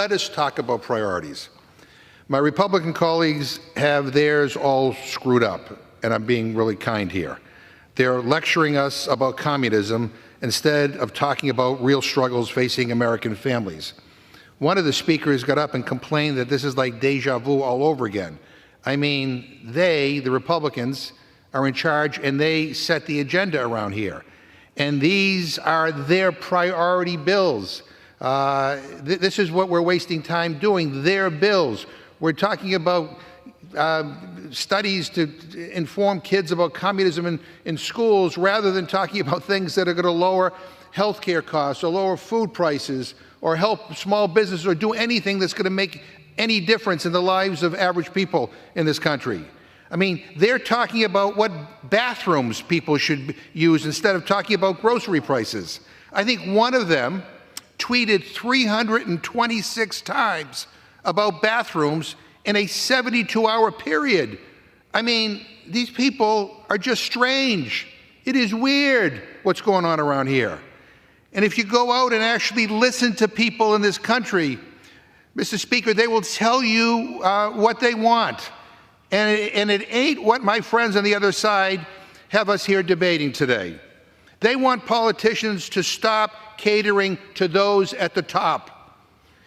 let us talk about priorities. My Republican colleagues have theirs all screwed up, and I'm being really kind here. They're lecturing us about communism instead of talking about real struggles facing American families. One of the speakers got up and complained that this is like deja vu all over again. I mean, they, the Republicans, are in charge and they set the agenda around here. And these are their priority bills. This is what we're wasting time doing, their bills. We're talking about studies to inform kids about communism in schools rather than talking about things that are going to lower health care costs or lower food prices or help small businesses or do anything that's going to make any difference in the lives of average people in this country. I mean, they're talking about what bathrooms people should use instead of talking about grocery prices. I think one of them tweeted 326 times about bathrooms in a 72-hour period. I mean, these people are just strange. It is weird what's going on around here. And if you go out and actually listen to people in this country, Mr. Speaker, they will tell you what they want. And it ain't what my friends on the other side have us here debating today. They want politicians to stop catering to those at the top.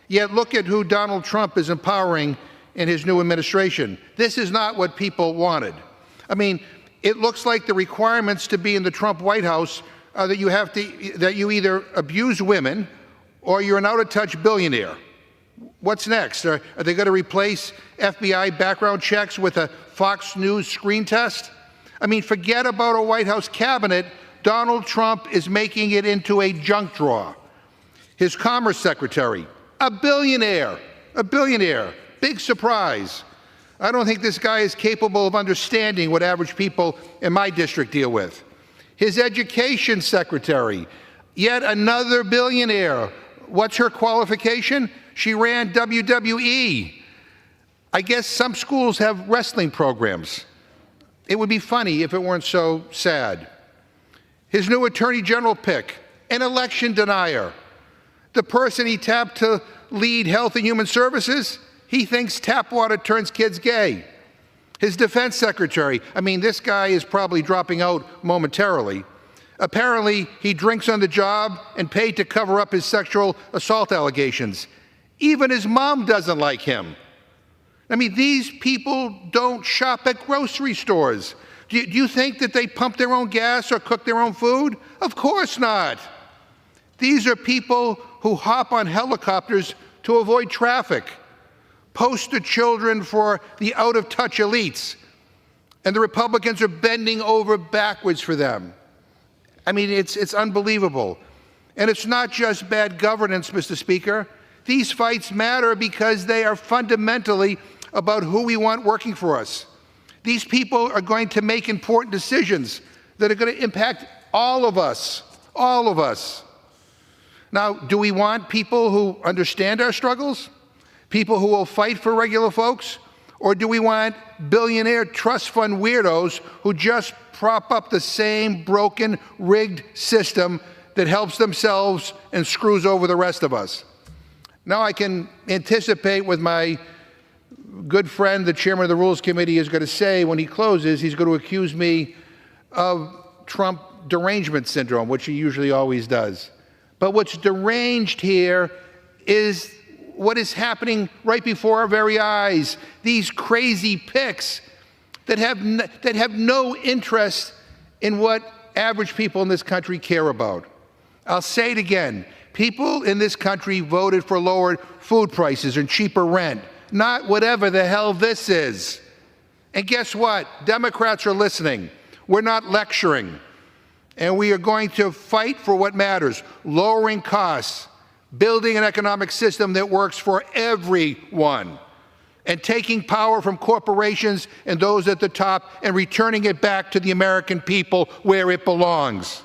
Yet look at who Donald Trump is empowering in his new administration. This is not what people wanted. I mean, it looks like the requirements to be in the Trump White House are that you either abuse women or you're an out-of-touch billionaire. What's next? Are they going to replace FBI background checks with a Fox News screen test? I mean, forget about a White House cabinet. Donald Trump is making it into a junk drawer. His Commerce Secretary, a billionaire. Big surprise. I don't think this guy is capable of understanding what average people in my district deal with. His Education Secretary, yet another billionaire. What's her qualification? She ran WWE. I guess some schools have wrestling programs. It would be funny if it weren't so sad. His new Attorney General pick, an election denier. The person he tapped to lead Health and Human Services, he thinks tap water turns kids gay. His Defense Secretary, I mean, this guy is probably dropping out momentarily. Apparently, he drinks on the job and paid to cover up his sexual assault allegations. Even his mom doesn't like him. I mean, these people don't shop at grocery stores. Do you think that they pump their own gas or cook their own food? Of course not. These are people who hop on helicopters to avoid traffic, poster children for the out-of-touch elites, and the Republicans are bending over backwards for them. I mean, it's unbelievable. And it's not just bad governance, Mr. Speaker. These fights matter because they are fundamentally about who we want working for us. These people are going to make important decisions that are going to impact all of us, all of us. Now, do we want people who understand our struggles? People who will fight for regular folks? Or do we want billionaire trust fund weirdos who just prop up the same broken, rigged system that helps themselves and screws over the rest of us? Now I can anticipate what my good friend, the chairman of the Rules Committee, is going to say when he closes. He's going to accuse me of Trump derangement syndrome, which he usually always does. But what's deranged here is what is happening right before our very eyes. These crazy picks that have no interest in what average people in this country care about. I'll say it again. People in this country voted for lowered food prices and cheaper rent, not whatever the hell this is. And guess what? Democrats are listening. We're not lecturing. And we are going to fight for what matters: lowering costs, building an economic system that works for everyone, and taking power from corporations and those at the top and returning it back to the American people where it belongs.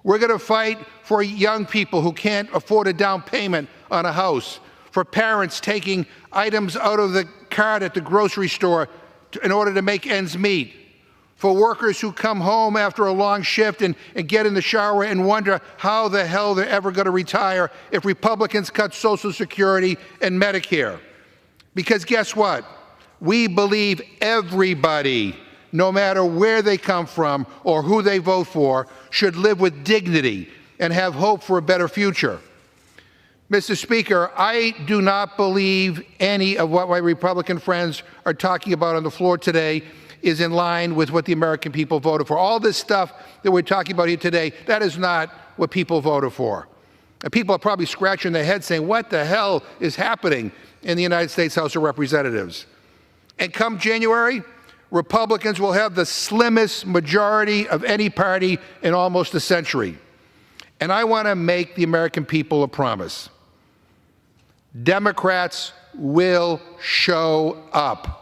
We're going to fight for young people who can't afford a down payment on a house, for parents taking items out of the cart at the grocery store in order to make ends meet, for workers who come home after a long shift and get in the shower and wonder how the hell they're ever going to retire if Republicans cut Social Security and Medicare. Because guess what? We believe everybody, no matter where they come from or who they vote for, should live with dignity and have hope for a better future. Mr. Speaker, I do not believe any of what my Republican friends are talking about on the floor today is in line with what the American people voted for. All this stuff that we're talking about here today, that is not what people voted for. And people are probably scratching their heads saying, what the hell is happening in the United States House of Representatives? And come January, Republicans will have the slimmest majority of any party in almost a century. And I want to make the American people a promise. Democrats will show up.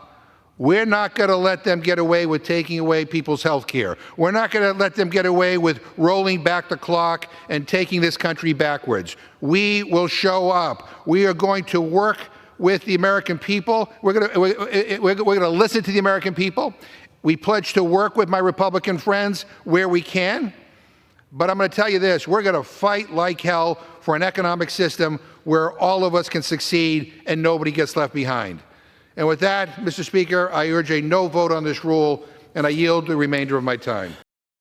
We're not going to let them get away with taking away people's health care. We're not going to let them get away with rolling back the clock and taking this country backwards. We will show up. We are going to work with the American people. We're going to listen to the American people. We pledge to work with my Republican friends where we can. But I'm going to tell you this, we're going to fight like hell for an economic system where all of us can succeed and nobody gets left behind. And with that, Mr. Speaker, I urge a no vote on this rule, and I yield the remainder of my time.